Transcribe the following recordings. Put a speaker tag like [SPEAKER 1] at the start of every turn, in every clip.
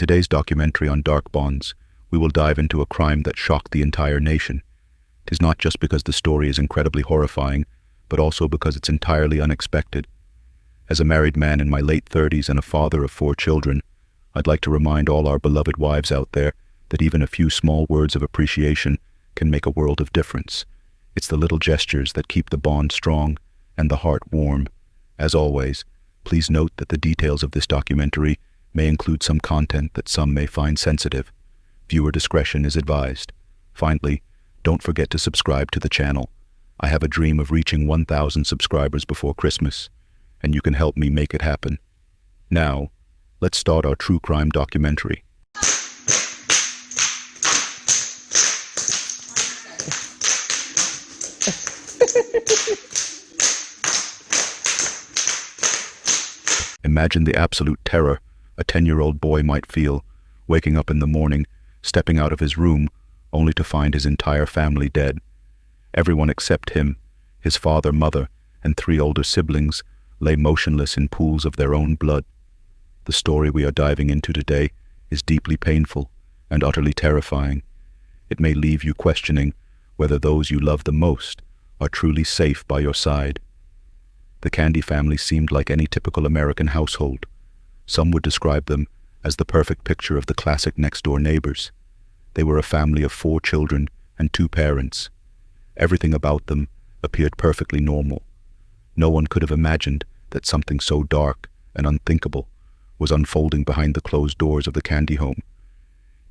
[SPEAKER 1] today's documentary on dark bonds, we will dive into a crime that shocked the entire nation. It is not just because the story is incredibly horrifying, but also because it's entirely unexpected. As a married man in my late 30s and a father of 4 children, I'd like to remind all our beloved wives out there that even a few small words of appreciation can make a world of difference. It's the little gestures that keep the bond strong and the heart warm. As always, please note that the details of this documentary may include some content that some may find sensitive. Viewer discretion is advised. Finally, don't forget to subscribe to the channel. I have a dream of reaching 1,000 subscribers before Christmas, and you can help me make it happen. Now, let's start our true crime documentary. Imagine the absolute terror a 10-year-old boy might feel, waking up in the morning, stepping out of his room, only to find his entire family dead. Everyone except him, his father, mother, and 3 older siblings lay motionless in pools of their own blood. The story we are diving into today is deeply painful and utterly terrifying. It may leave you questioning whether those you love the most are truly safe by your side. The Candy family seemed like any typical American household. Some would describe them as the perfect picture of the classic next-door neighbors. They were a family of 4 children and 2 parents. Everything about them appeared perfectly normal. No one could have imagined that something so dark and unthinkable was unfolding behind the closed doors of the Candy home.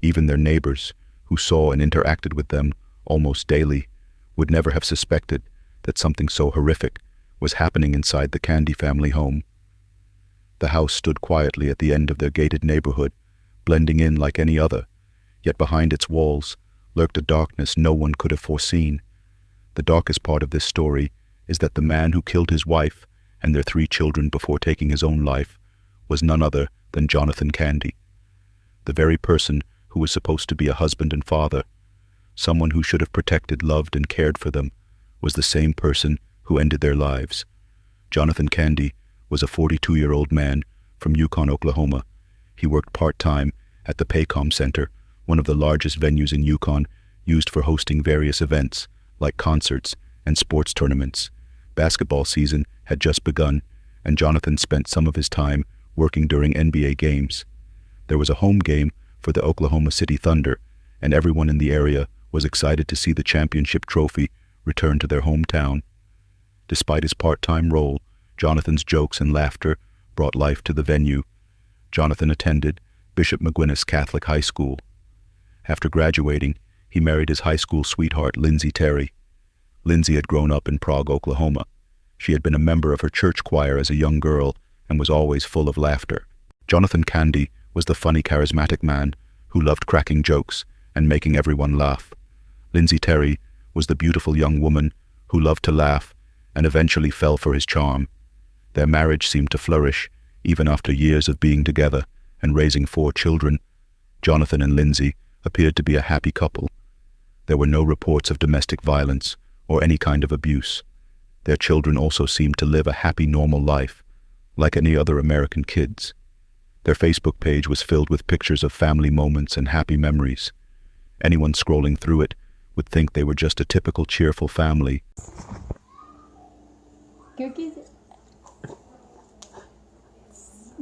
[SPEAKER 1] Even their neighbors, who saw and interacted with them almost daily, would never have suspected that something so horrific was happening inside the Candy family home. The house stood quietly at the end of their gated neighborhood, blending in like any other, yet behind its walls lurked a darkness no one could have foreseen. The darkest part of this story is that the man who killed his wife and their 3 children before taking his own life was none other than Jonathon Candy. The very person who was supposed to be a husband and father, someone who should have protected, loved, and cared for them, was the same person who ended their lives. Jonathon Candy was a 42-year-old man from Yukon, Oklahoma. He worked part-time at the Paycom Center, one of the largest venues in Yukon, used for hosting various events like concerts and sports tournaments. Basketball season had just begun, and Jonathon spent some of his time working during NBA games. There was a home game for the Oklahoma City Thunder, and everyone in the area was excited to see the championship trophy return to their hometown. Despite his part-time role, Jonathon's jokes and laughter brought life to the venue. Jonathon attended Bishop McGuinness Catholic High School. After graduating, he married his high school sweetheart, Lindsey Terry. Lindsey had grown up in Prague, Oklahoma. She had been a member of her church choir as a young girl and was always full of laughter. Jonathon Candy was the funny, charismatic man who loved cracking jokes and making everyone laugh. Lindsey Terry was the beautiful young woman who loved to laugh and eventually fell for his charm. Their marriage seemed to flourish even after years of being together and raising 4 children. Jonathon and Lindsey appeared to be a happy couple. There were no reports of domestic violence or any kind of abuse. Their children also seemed to live a happy, normal life, like any other American kids. Their Facebook page was filled with pictures of family moments and happy memories. Anyone scrolling through it would think they were just a typical cheerful family.
[SPEAKER 2] Cookies.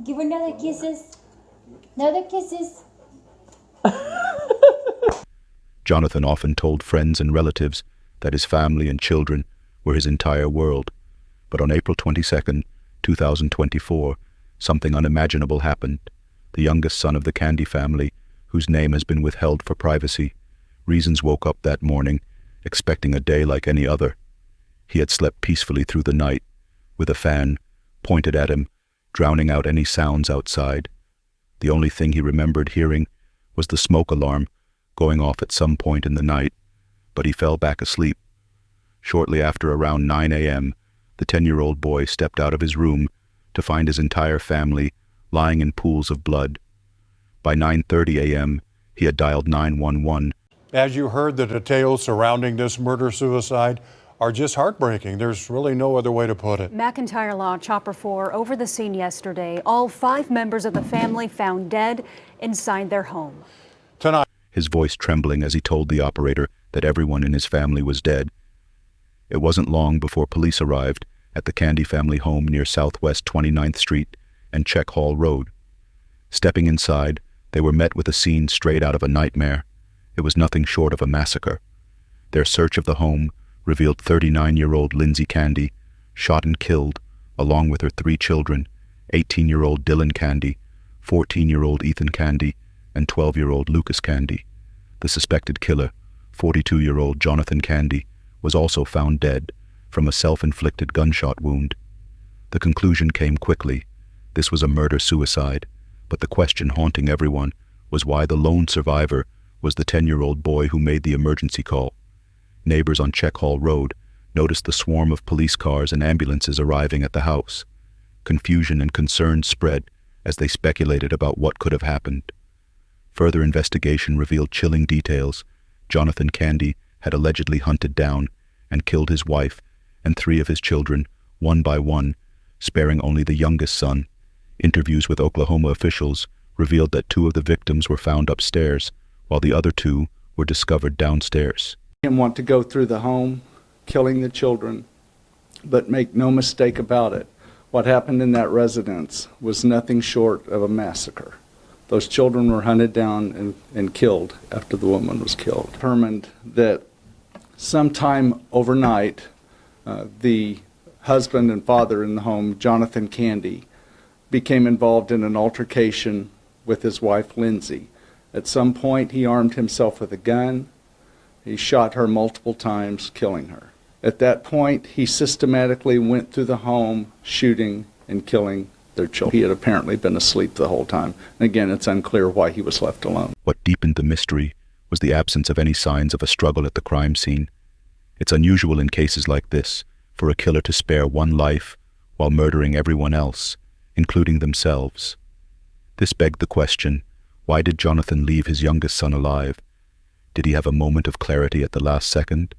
[SPEAKER 2] Give her another kisses. Another kisses.
[SPEAKER 1] Jonathon often told friends and relatives that his family and children were his entire world. But on April 22nd, 2024, something unimaginable happened. The youngest son of the Candy family, whose name has been withheld for privacy, Reasons woke up that morning, expecting a day like any other. He had slept peacefully through the night, with a fan pointed at him, drowning out any sounds outside. The only thing he remembered hearing was the smoke alarm going off at some point in the night, but he fell back asleep. Shortly after around 9 a.m., the 10-year-old boy stepped out of his room to find his entire family lying in pools of blood. By 9:30 a.m., he had dialed 911.
[SPEAKER 3] As you heard the details surrounding this murder-suicide, are just heartbreaking. There's really no other way to put it.
[SPEAKER 4] McIntyre Law Chopper 4 over the scene yesterday. All 5 members of the family found dead inside their home.
[SPEAKER 3] Tonight,
[SPEAKER 1] his voice trembling as he told the operator that everyone in his family was dead. It wasn't long before police arrived at the Candy family home near Southwest 29th Street and Czech Hall Road. Stepping inside, they were met with a scene straight out of a nightmare. It was nothing short of a massacre. Their search of the home revealed 39-year-old Lindsey Candy, shot and killed, along with her 3 children, 18-year-old Dylan Candy, 14-year-old Ethan Candy, and 12-year-old Lucas Candy. The suspected killer, 42-year-old Jonathon Candy, was also found dead from a self-inflicted gunshot wound. The conclusion came quickly. This was a murder-suicide, but the question haunting everyone was why the lone survivor was the 10-year-old boy who made the emergency call. Neighbors on Czech Hall Road noticed the swarm of police cars and ambulances arriving at the house. Confusion and concern spread as they speculated about what could have happened. Further investigation revealed chilling details. Jonathon Candy had allegedly hunted down and killed his wife and 3 of his children, one by one, sparing only the youngest son. Interviews with Oklahoma officials revealed that 2 of the victims were found upstairs, while the other 2 were discovered downstairs.
[SPEAKER 5] Him want to go through the home, killing the children, but make no mistake about it, what happened in that residence was nothing short of a massacre. Those children were hunted down and killed after the woman was killed. Determined that sometime overnight, the husband and father in the home, Jonathon Candy, became involved in an altercation with his wife, Lindsey. At some point, he armed himself with a gun. He shot her multiple times, killing her. At that point, he systematically went through the home, shooting and killing their children. He had apparently been asleep the whole time. And again, it's unclear why he was left alone.
[SPEAKER 1] What deepened the mystery was the absence of any signs of a struggle at the crime scene. It's unusual in cases like this for a killer to spare one life while murdering everyone else, including themselves. This begged the question, why did Jonathon leave his youngest son alive? Did he have a moment of clarity at the last second?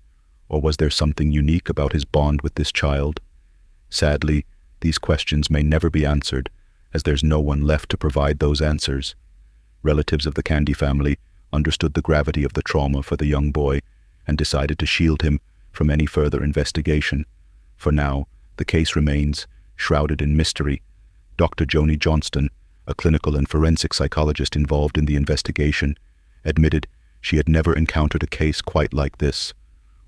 [SPEAKER 1] Or was there something unique about his bond with this child? Sadly, these questions may never be answered, as there's no one left to provide those answers. Relatives of the Candy family understood the gravity of the trauma for the young boy and decided to shield him from any further investigation. For now, the case remains shrouded in mystery. Dr. Joni Johnston, a clinical and forensic psychologist involved in the investigation, admitted she had never encountered a case quite like this,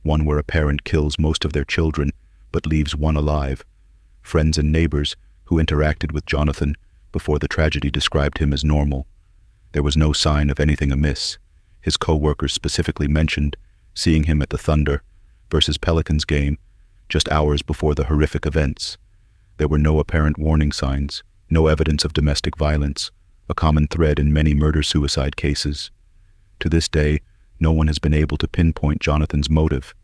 [SPEAKER 1] one where a parent kills most of their children but leaves one alive. Friends and neighbors who interacted with Jonathon before the tragedy described him as normal. There was no sign of anything amiss. His co-workers specifically mentioned seeing him at the Thunder versus Pelicans game just hours before the horrific events. There were no apparent warning signs, no evidence of domestic violence, a common thread in many murder-suicide cases. To this day, no one has been able to pinpoint Jonathon's motive.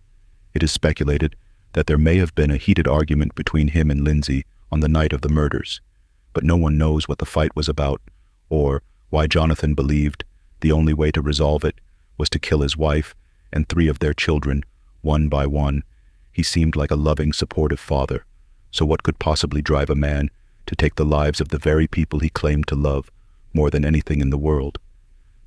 [SPEAKER 1] It is speculated that there may have been a heated argument between him and Lindsey on the night of the murders, but no one knows what the fight was about or why Jonathon believed the only way to resolve it was to kill his wife and 3 of their children, one by one. He seemed like a loving, supportive father, so what could possibly drive a man to take the lives of the very people he claimed to love more than anything in the world?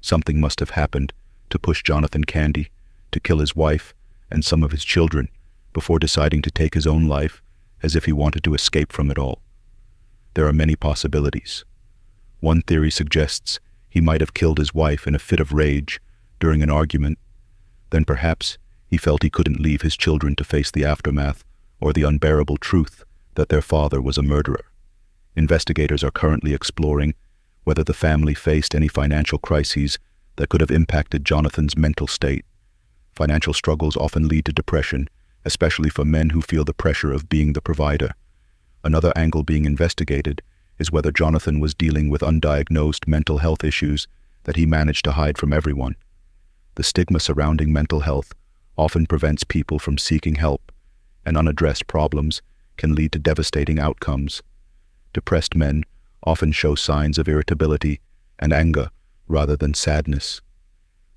[SPEAKER 1] Something must have happened to push Jonathon Candy to kill his wife and some of his children before deciding to take his own life as if he wanted to escape from it all. There are many possibilities. One theory suggests he might have killed his wife in a fit of rage during an argument. Then perhaps he felt he couldn't leave his children to face the aftermath or the unbearable truth that their father was a murderer. Investigators are currently exploring whether the family faced any financial crises that could have impacted Jonathon's mental state. Financial struggles often lead to depression, especially for men who feel the pressure of being the provider. Another angle being investigated is whether Jonathon was dealing with undiagnosed mental health issues that he managed to hide from everyone. The stigma surrounding mental health often prevents people from seeking help, and unaddressed problems can lead to devastating outcomes. Depressed men often show signs of irritability and anger rather than sadness.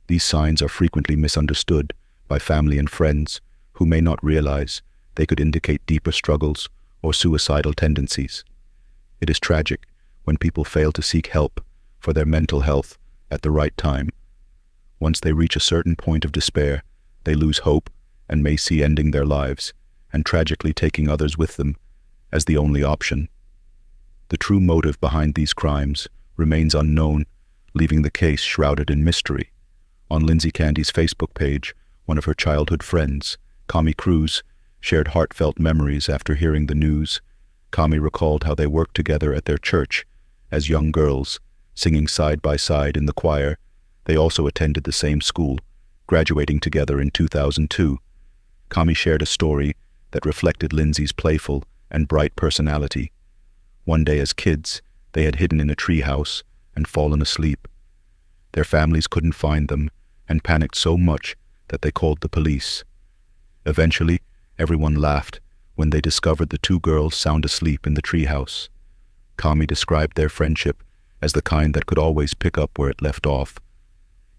[SPEAKER 1] These signs are frequently misunderstood by family and friends, who may not realize they could indicate deeper struggles or suicidal tendencies. It is tragic when people fail to seek help for their mental health at the right time. Once they reach a certain point of despair, they lose hope and may see ending their lives, and tragically taking others with them, as the only option. The true motive behind these crimes remains unknown, leaving the case shrouded in mystery. On Lindsey Candy's Facebook page, one of her childhood friends, Kami Cruz, shared heartfelt memories after hearing the news. Kami recalled how they worked together at their church as young girls, singing side by side in the choir. They also attended the same school, graduating together in 2002. Kami shared a story that reflected Lindsey's playful and bright personality. One day as kids, they had hidden in a treehouse and fallen asleep. Their families couldn't find them and panicked so much that they called the police. Eventually, everyone laughed when they discovered the two girls sound asleep in the treehouse. Kami described their friendship as the kind that could always pick up where it left off.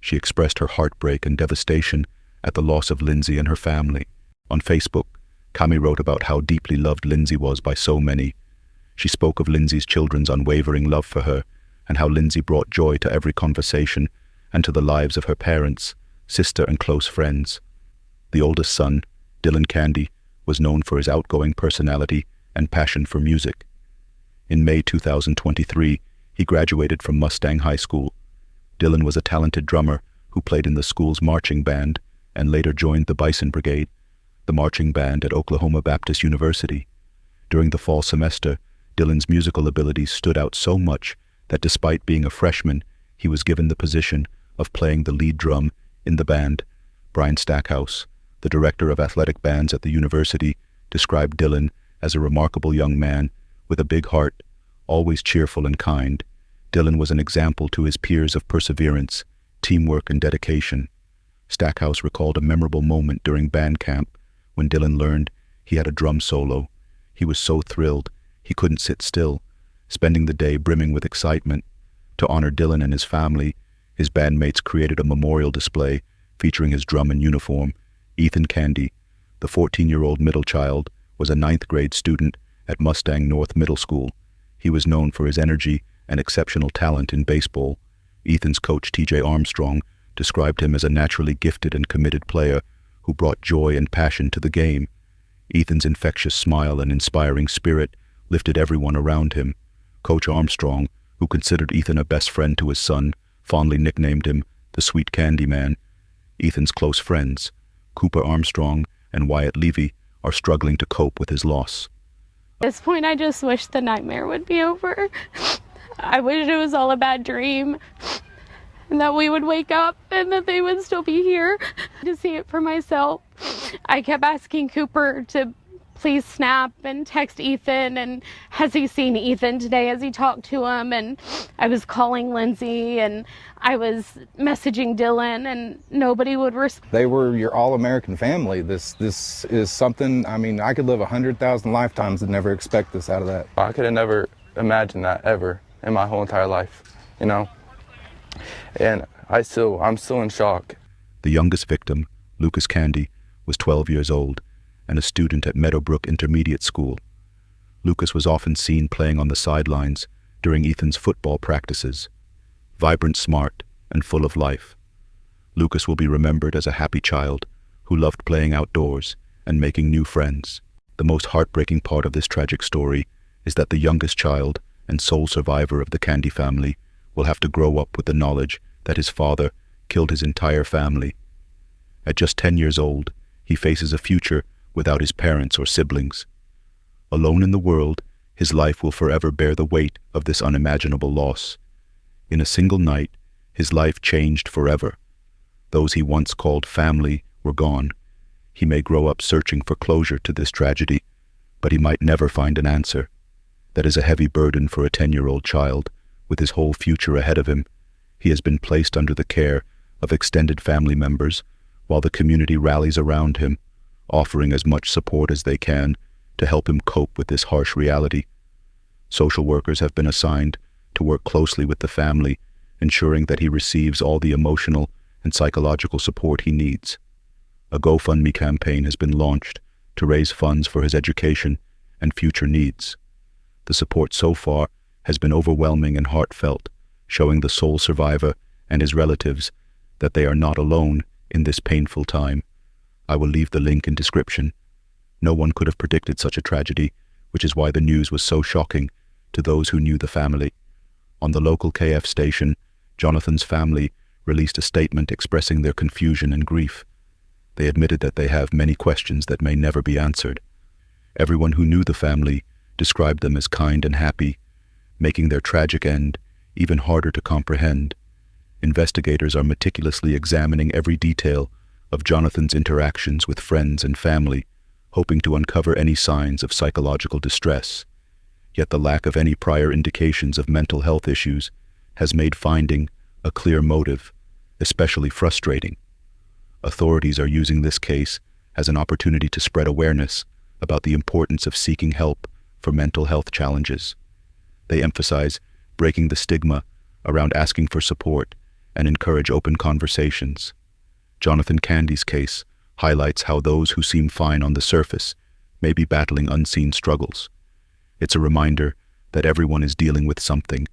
[SPEAKER 1] She expressed her heartbreak and devastation at the loss of Lindsey and her family. On Facebook, Kami wrote about how deeply loved Lindsey was by so many. She spoke of Lindsey's children's unwavering love for her and how Lindsey brought joy to every conversation and to the lives of her parents, sister, and close friends. The oldest son, Jonathon Candy, was known for his outgoing personality and passion for music. In May 2023, he graduated from Mustang High School. Dylan was a talented drummer who played in the school's marching band and later joined the Bison Brigade, the marching band at Oklahoma Baptist University. During the fall semester, Dylan's musical abilities stood out so much that despite being a freshman, he was given the position of playing the lead drum in the band. Brian Stackhouse, the director of athletic bands at the university, described Dylan as a remarkable young man with a big heart, always cheerful and kind. Dylan was an example to his peers of perseverance, teamwork, and dedication. Stackhouse recalled a memorable moment during band camp when Dylan learned he had a drum solo. He was so thrilled he couldn't sit still, spending the day brimming with excitement. To honor Dylan and his family, his bandmates created a memorial display featuring his drum and uniform. Jonathon Candy, the 14-year-old middle child, was a 9th grade student at Mustang North Middle School. He was known for his energy and exceptional talent in baseball. Ethan's coach, T.J. Armstrong, described him as a naturally gifted and committed player who brought joy and passion to the game. Ethan's infectious smile and inspiring spirit lifted everyone around him. Coach Armstrong, who considered Ethan a best friend to his son, fondly nicknamed him the Sweet Candy Man. Ethan's close friends, Cooper Armstrong and Wyatt Levy, are struggling to cope with his loss.
[SPEAKER 6] At this point, I just wish the nightmare would be over. I wish it was all a bad dream and that we would wake up and that they would still be here to see it for myself. I kept asking Cooper to please snap and text Ethan, and has he seen Ethan today? Has he talked to him? And I was calling Lindsey and I was messaging Dylan and nobody would respond.
[SPEAKER 7] They were your all-American family. This is something, I mean, I could live 100,000 lifetimes and never expect this out of that.
[SPEAKER 8] I could have never imagined that ever in my whole entire life, you know? And I'm still in shock.
[SPEAKER 1] The youngest victim, Lucas Candy, was 12 years old and a student at Meadowbrook Intermediate School. Lucas was often seen playing on the sidelines during Ethan's football practices. Vibrant, smart, and full of life, Lucas will be remembered as a happy child who loved playing outdoors and making new friends. The most heartbreaking part of this tragic story is that the youngest child and sole survivor of the Candy family will have to grow up with the knowledge that his father killed his entire family. At just 10 years old, he faces a future without his parents or siblings. Alone in the world, his life will forever bear the weight of this unimaginable loss. In a single night, his life changed forever. Those he once called family were gone. He may grow up searching for closure to this tragedy, but he might never find an answer. That is a heavy burden for a 10-year-old child, with his whole future ahead of him. He has been placed under the care of extended family members, while the community rallies around him, offering as much support as they can to help him cope with this harsh reality. Social workers have been assigned to work closely with the family, ensuring that he receives all the emotional and psychological support he needs. a GoFundMe campaign has been launched to raise funds for his education and future needs. The support so far has been overwhelming and heartfelt, showing the sole survivor and his relatives that they are not alone in this painful time. I will leave the link in description. No one could have predicted such a tragedy, which is why the news was so shocking to those who knew the family. On the local KF station, Jonathon's family released a statement expressing their confusion and grief. They admitted that they have many questions that may never be answered. Everyone who knew the family described them as kind and happy, making their tragic end even harder to comprehend. Investigators are meticulously examining every detail of Jonathon's interactions with friends and family, hoping to uncover any signs of psychological distress. Yet the lack of any prior indications of mental health issues has made finding a clear motive especially frustrating. Authorities are using this case as an opportunity to spread awareness about the importance of seeking help for mental health challenges. They emphasize breaking the stigma around asking for support and encourage open conversations. Jonathon Candy's case highlights how those who seem fine on the surface may be battling unseen struggles. It's a reminder that everyone is dealing with something,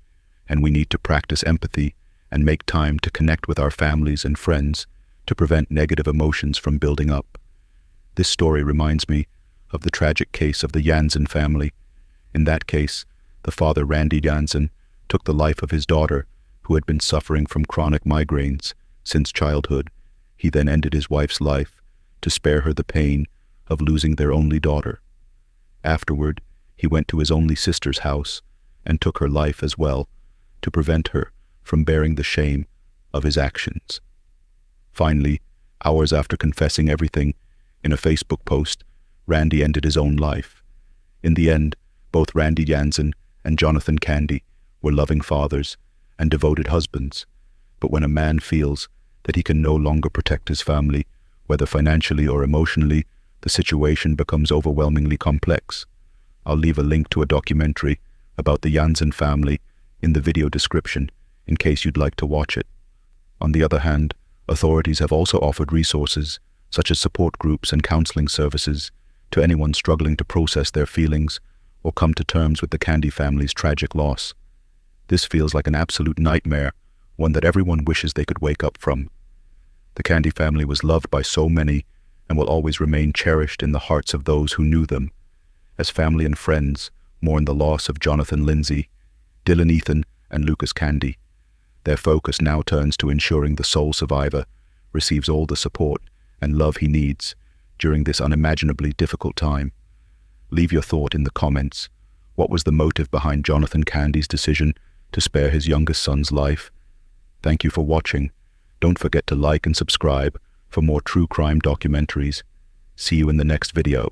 [SPEAKER 1] and we need to practice empathy and make time to connect with our families and friends to prevent negative emotions from building up. This story reminds me of the tragic case of the Jansen family. In that case, the father, Randy Jansen, took the life of his daughter, who had been suffering from chronic migraines since childhood. He then ended his wife's life to spare her the pain of losing their only daughter. Afterward, he went to his only sister's house and took her life as well, to prevent her from bearing the shame of his actions. Finally, hours after confessing everything, in a Facebook post, Randy ended his own life. In the end, both Randy Jansen and Jonathon Candy were loving fathers and devoted husbands. But when a man feels that he can no longer protect his family, whether financially or emotionally, the situation becomes overwhelmingly complex. I'll leave a link to a documentary about the Jansen family in the video description in case you'd like to watch it. On the other hand, authorities have also offered resources such as support groups and counseling services to anyone struggling to process their feelings or come to terms with the Candy family's tragic loss. This feels like an absolute nightmare, one that everyone wishes they could wake up from. The Candy family was loved by so many and will always remain cherished in the hearts of those who knew them. As family and friends mourn the loss of Jonathon Lindsey, Dylan Ethan, and Lucas Candy, their focus now turns to ensuring the sole survivor receives all the support and love he needs during this unimaginably difficult time. Leave your thought in the comments. What was the motive behind Jonathon Candy's decision to spare his youngest son's life? Thank you for watching. Don't forget to like and subscribe for more true crime documentaries. See you in the next video.